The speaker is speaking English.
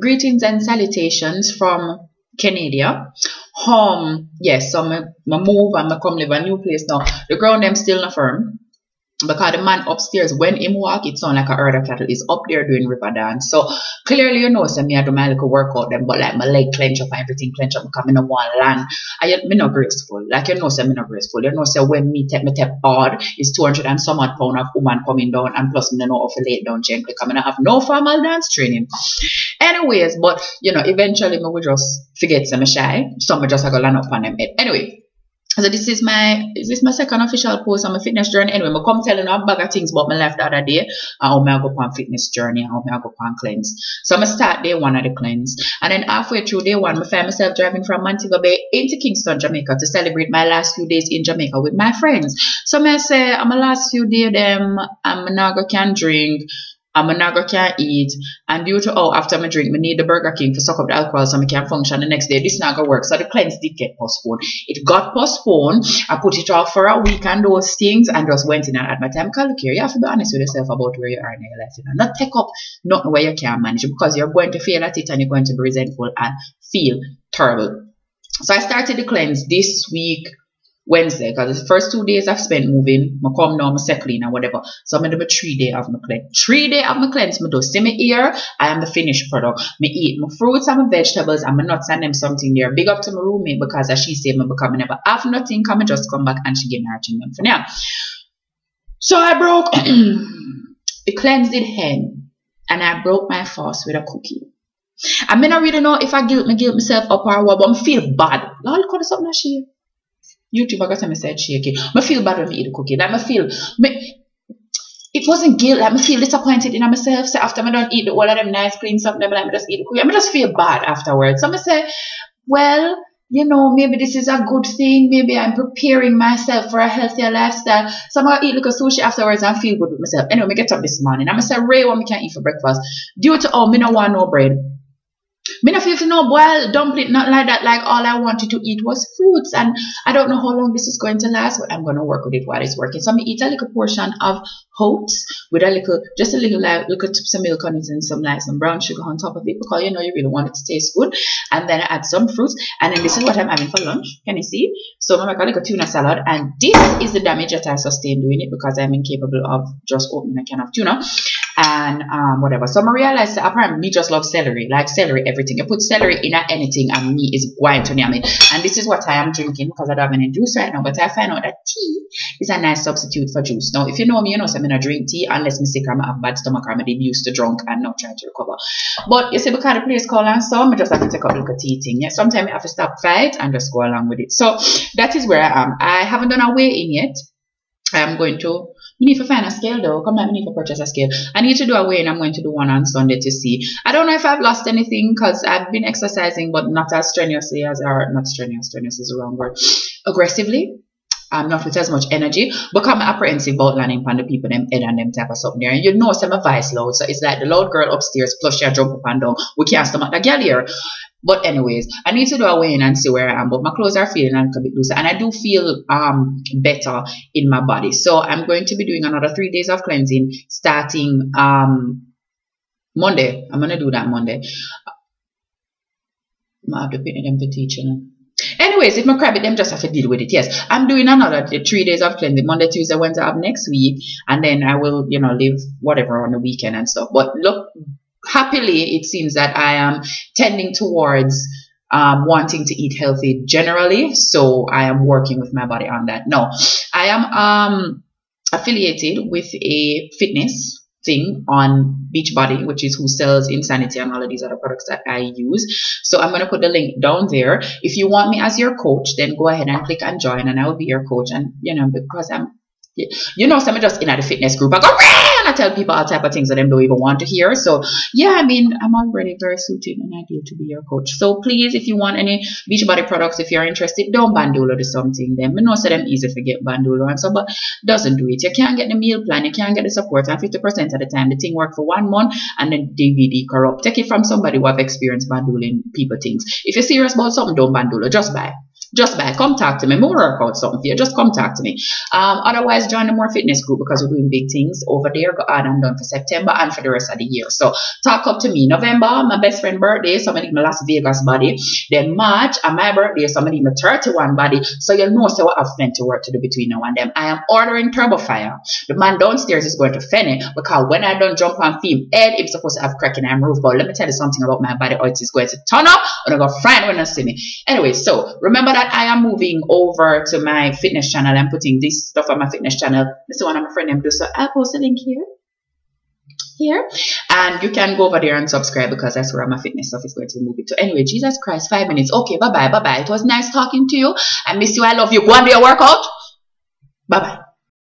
Greetings and salutations from Canada. Yes, so I move and I come live a new place now. The ground them still not firm. Because the man upstairs, when him walk, it sound like a herd of cattle is up there doing river dance. So clearly, you know, so me I do my little workout them, but like my leg clench up and everything clench up because I no want land. Me not graceful. Like you know, so me not graceful. You know, so when me take hard, it's 200 and some odd pound of woman coming down, and plus me no know how to lay down gently because I have no formal dance training. Anyways, but you know, eventually me will just forget some shy. Some just I go land up on them head. Anyway. So this is my second official post on my fitness journey. Anyway, I come telling you a bag of things about my life the other day and how I go on fitness journey and how I go on cleanse. So I'm gonna start day one of the cleanse, and then halfway through day one, I find myself driving from Montego Bay into Kingston, Jamaica, to celebrate my last few days in Jamaica with my friends. So I say I'm my last few days them I'm not go can drink. I'm not go can eat, and due to after my drink, I need the Burger King to suck up the alcohol so I can function the next day. This not gonna work. So the cleanse did get postponed. It got postponed. I put it off for a week and those things, and just went in and had my time. Look here, you have to be honest with yourself about where you are in your life. You know, not take up nothing where you can't manage, because you're going to fail at it and you're going to be resentful and feel terrible. So I started the cleanse this week. Wednesday, because the first 2 days I've spent moving, I come now, I set clean and whatever. So I'm going to do 3 days of my cleanse. 3 days of my cleanse, I do. See me here, I am the finished product. I eat my fruits and my vegetables and my nuts and them something there. Big up to my roommate, because as she said, I become never have nothing, come and just come back and she give me her thing for now. So I broke the cleanse did end, and I broke my fast with a cookie. I may not really know if I guilt myself up or what, but I feel bad. Lord, look at something that she YouTube, I got me said shaky. I feel bad when I eat the cookie. Like it wasn't guilt. Like I feel disappointed in myself. So after I don't eat the all of them nice clean something, like I just eat the cookie. I just feel bad afterwards. So I say, well, you know, maybe this is a good thing. Maybe I'm preparing myself for a healthier lifestyle. So I'm gonna eat like a sushi afterwards and feel good with myself. Anyway, I get up this morning. I'm gonna say, Ray, what I can't eat for breakfast due to me no want no bread. Me not feel to no boil dumpling, not like that. Like all I wanted to eat was fruits, and I don't know how long this is going to last, but I'm gonna work with it while it's working. So I'm gonna eat a little portion of oats with just a little tips of milk on it and some brown sugar on top of it, because you know you really want it to taste good. And then I add some fruits, and then this is what I'm having for lunch. Can you see? So I'm gonna make a little tuna salad, and this is the damage that I sustain doing it, because I'm incapable of just opening a can of tuna and whatever. So I realized that apparently me just love celery, like celery everything. You put celery in anything and me is going to yummy. And this is what I am drinking, because I don't have any juice right now, but I find out that tea is a nice substitute for juice. Now if you know me, you know so I'm gonna drink tea unless I'm sick or I have bad stomach or I'm used to drunk and not trying to recover. But you see, because the place called and so I just have to take up a look at tea thing. Yeah, sometimes I have to stop fight and just go along with it. So that is where I am. I haven't done a weigh-in yet. I am going to. You need to find a scale though. Come on, I need to purchase a scale. I need to do a weigh-in. I'm going to do one on Sunday to see. I don't know if I've lost anything, because I've been exercising, but not as strenuously as, or not strenuous. Strenuous is the wrong word. Aggressively. Not with as much energy, but I'm apprehensive about landing on the people them head and them type of something there. And you know some voice loud, so it's like the loud girl upstairs plus she jump up and down. We can't stomach the girl here. But anyways, I need to do a weigh-in and see where I am. But my clothes are feeling a little bit looser, and I do feel better in my body. So I'm going to be doing another 3 days of cleansing starting Monday. I'm gonna do that Monday. I have to pay them for teaching. Anyways, if my crab it, them just have to deal with it. Yes, I'm doing another 3 days of cleansing, Monday, Tuesday, Wednesday of next week, and then I will, you know, live whatever on the weekend and stuff. But look, happily, it seems that I am tending towards wanting to eat healthy generally, so I am working with my body on that. No, I am affiliated with a fitness thing on Beachbody, which is who sells Insanity and all of these other products that I use. So I'm going to put the link down there. If you want me as your coach, then go ahead and click and join, and I will be your coach. And you know, because you know, so I'm just in the fitness group. I go and I tell people all type of things that they don't even want to hear. So yeah, I mean, I'm already very suited and ideal to be your coach. So please, if you want any Beachbody products, if you're interested, don't bandolo to something. Them I know so them easy to get bandolo and so, but doesn't do it. You can't get the meal plan, you can't get the support, and 50% of the time the thing work for 1 month and then DVD corrupt. Take it from somebody who have experienced bandoling people things. If you're serious about something, don't bandolo, just buy. Just by come talk to me. We'll work out something for you. Just come talk to me. Otherwise, join the More Fitness group because we're doing big things over there. Go on and done for September and for the rest of the year. So talk up to me. November, my best friend birthday. Somebody my Las Vegas body. Then March, and my birthday. Somebody my 31 body. So you know, so I have plenty work to do between now and then. I am ordering Turbo Fire. The man downstairs is going to finish because when I don't jump on film, Ed is supposed to have cracking and roof. But let me tell you something about my body. How it is going to turn up. And I go friend when I see me. Anyway, so remember that I am moving over to my fitness channel. I'm putting this stuff on my fitness channel. This is one of my friends do. So I'll post a link here. And you can go over there and subscribe because that's where my fitness stuff is going to be moving to. Anyway, Jesus Christ, 5 minutes. Okay, bye-bye. It was nice talking to you. I miss you. I love you. Go and do your workout. Bye-bye.